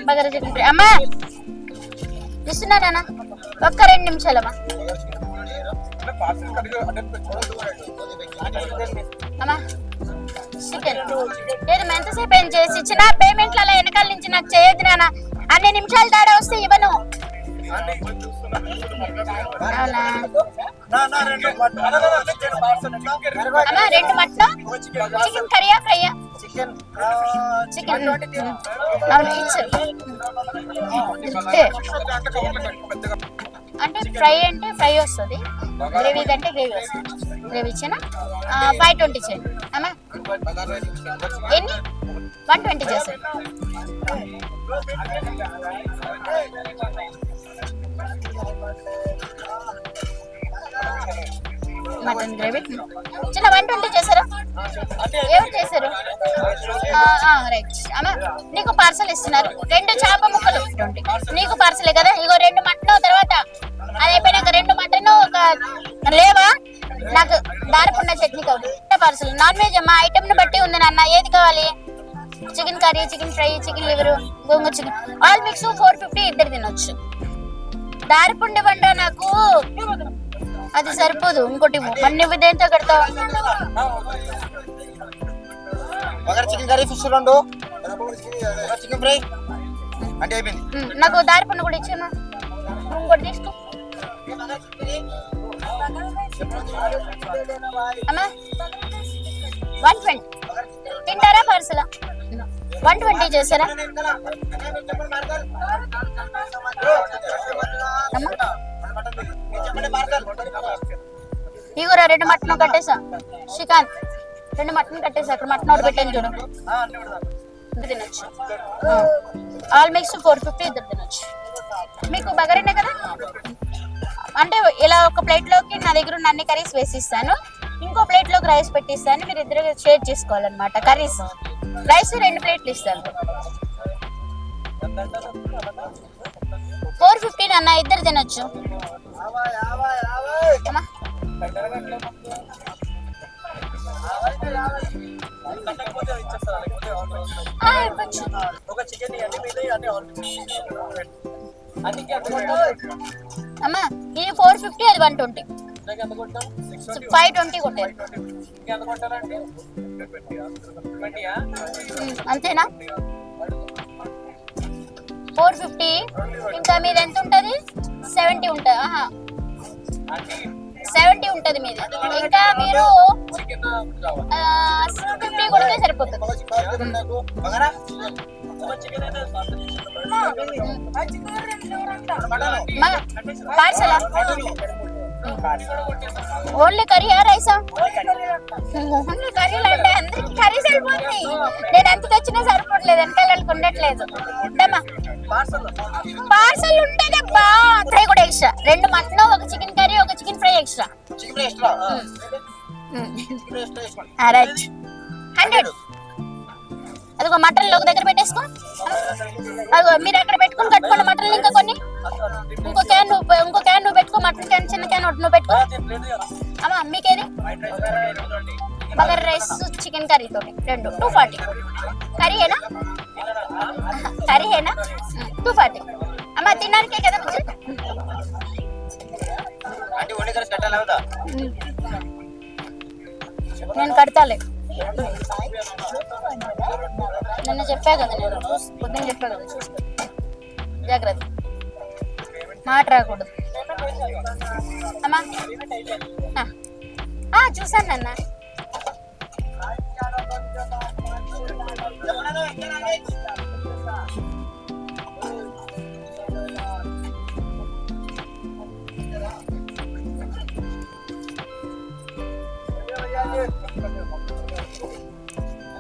Bagara chicken fry అమ్మా ఇస్తున్నానా ఒక్క 2 నిమిషాలమ్మా. అమ్మా చికెన్ నేను ఎంతసేపు ఏం చేసి ఇచ్చిన పేమెంట్లు అలా వెనకాల నుంచి నాకు చేయొద్దు నాన్న. అన్ని నిమిషాలు తేడా వస్తే ఇవ్వను. అవునా అమ్మా 2 మటన్ చికెన్ కర్రీయా ఫ్రైయా? చికెన్ అవును ఇచ్చు. అంటే ఫ్రై అంటే ఫ్రై వస్తుంది, గ్రేవీ కంటే గ్రేవీ వస్తుంది. గ్రేవీ ఇచ్చానా 520 చేయండి అమ్మా. ఎన్ని 120 చేస్తాను. మటన్ గ్రేవీ చిన్న 120 చేశారా? ఏం చేశారు? రైట్ అమ్మా నీకు పార్సల్ ఇస్తున్నారు. 2 చేప ముక్కలు 20 నీకు పార్సలే కదా. ఇగో 2 మటన్, తర్వాత అది అయిపోయినాక 2 మటన్ ఒక లేవా నాకు దారపున్న చట్నీ కావాలి. పార్సల్ నాన్ వెజ్ అమ్మా ఐటమ్ ని బట్టి ఉంది నాన్న. ఏది కావాలి? Chicken curry, chicken fry, chicken liver, gongura chicken all mix 450 ఇద్దరు తినొచ్చు. దారపుండి వంట నాకు అది సరిపోదు. ఇంకోటి మన్ని దేంతో కడతావు? Chicken curry, fish 2, chicken fry అంటే అయిపోయింది. నాకు దారిపండు కూడా ఇచ్చామా. ఇంకోటి తీసుకో అమ్మా. 120 తింటారా పార్సల్? 120 చేశారా? ఇగోరా 2 మటన్ కట్టేసా. శ్రీకాంత్ 2 మటన్ కట్టేసా. అక్కడ మటన్ ఒకటి పెట్టాను చూడు. తినొచ్చు. ఆల్ మిక్స్ 450 ఇద్దరు తినొచ్చు. మీకు బగారేనే కదా. అంటే ఇలా ఒక ప్లేట్ లోకి నా దగ్గర ఉన్న అన్ని కర్రీస్ వేసిస్తాను, ఇంకో ప్లేట్ లోకి రైస్ పెట్టిస్తాను. మీరు ఇద్దరు షేర్ చేసుకోవాలన్నమాట. కర్రీస్ రైస్ 2 ప్లేట్లు ఇస్తాను. 450 అన్న ఇద్దరు తినొచ్చు. అమ్మా ఇది 450, అది 120, 520 కొట్టారు. అంతేనా? 450 ఇంకా మీది ఎంత ఉంటుంది? 70 ఉంటుంది. 70 ఉంటుంది మీది. ఇంకా మీరు 50 కొడితే సరిపోతుంది. పార్సలా? ఓన్లీ కర్రీయా రైసా? ఓన్లీ కర్రీలు అంటే అందరికి కర్రీ సరిపోతుంది. నేను ఎంత తెచ్చినా సరిపోవట్లేదు, వెనకాల ఉండట్లేదు. పార్సల్ ఉంటేనబ్బా. ఫ్రై కూడా ఎక్స్ట్రా 2 మటన్, ఒక చికెన్ కర్రీ, ఒక చికెన్ ఫ్రై ఎక్స్ట్రా. రైట్ 100. అదిగో మటన్ ఒక దగ్గర పెట్టేసుకో. అదిగో మీరు అక్కడ పెట్టుకుని కట్టుకోండి మటన్. ఇంకా కొన్ని ఇంకో క్యాన్ నువ్వు పెట్టుకో. మటన్ క్యాన్, చిన్న క్యాన్ ఒకటి నువ్వు పెట్టుకో. అమ్మా మీకేది? బగారా రైస్ చికెన్ కర్రీతో 2 240. కర్రీయేనా? కర్రీయేనా? 240. అమ్మా తినడానికే కదా. నేను కడతాలే. నిన్న చెప్పా కదా, నేను పొద్దున్న చెప్పా కదా, చూసుకో జాగ్రత్త, మాట రాకూడదు. అమ్మా చూసాను నాన్న.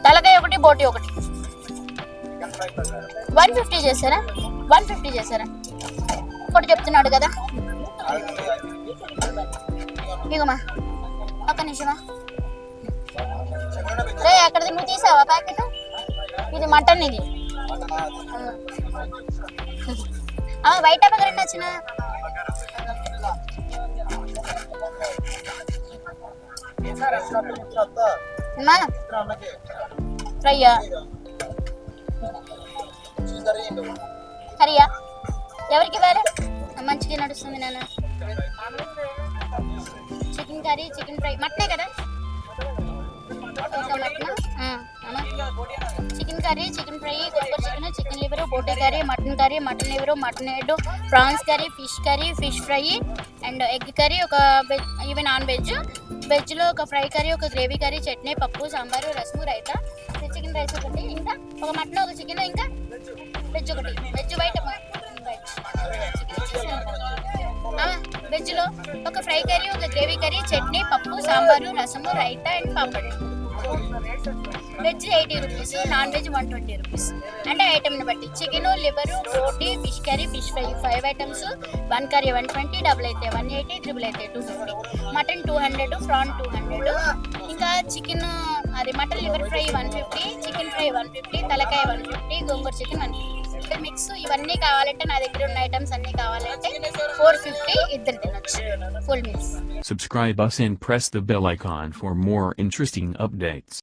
తలకాయ ఒకటి, బోటి ఒకటి. 150 చేశారా? 150 చేశారా? ఒకటి చెప్తున్నాడు కదా. ఇగోమా ఒక్క నిమిషమా. రే అక్కడిది నువ్వు తీసావా ప్యాకెట్? ఇది మటన్ ఇది. వైట్ బగర్ ఎన్ని వచ్చిన? ఫ్రైయా కర్రీయా? ఎవరికి ఇవ్వాలి? మంచిగా నడుస్తుంది నాన్న. చికెన్ కర్రీ, చికెన్ ఫ్రై, మటనే కదా? Chicken curry, chicken fry, gongura chicken, chicken liver, boti curry, mutton liver, mutton head, prawns curry, fish fry and egg curry, ఒక వెజ్ ఇవి నాన్ వెజ్. వెజ్లో ఒక ఫ్రై కర్రీ, ఒక గ్రేవీ కర్రీ, చట్నీ, పప్పు, sambar, rasam, raita, chicken rice ఒకటి, ఇంకా ఒక మటన్, ఒక చికెన్, ఇంకా వెజ్ ఒకటి. వెజ్ బయట వెజ్లో ఒక ఫ్రై కర్రీ, ఒక గ్రేవీ కర్రీ, చట్నీ, పప్పు, sambar, rasam, raita and papad. Veg 80 rupees, non veg 120 rupees. అంటే ఐటమ్ని బట్టి చికెన్, లివరు, బోటీ, fish curry, fish fry 5 items. 1 curry 120, double అయితే 180, ట్రిపుల్ అయితే 250. మటన్ 200, ప్రాన్ 200, ఇంకా చికెన్ అది mutton liver fry 150, chicken fry 150, తలకాయ 150, గోంగూర చికెన్ 150. మిక్స్ ఇవన్నీ కావాలంటే నా దగ్గర ఉన్న ఐటమ్స్ అన్నీ కావాలంటే 450 ఇద్దరు తినొచ్చు full meals. Subscribe us and press the bell icon for more interesting updates.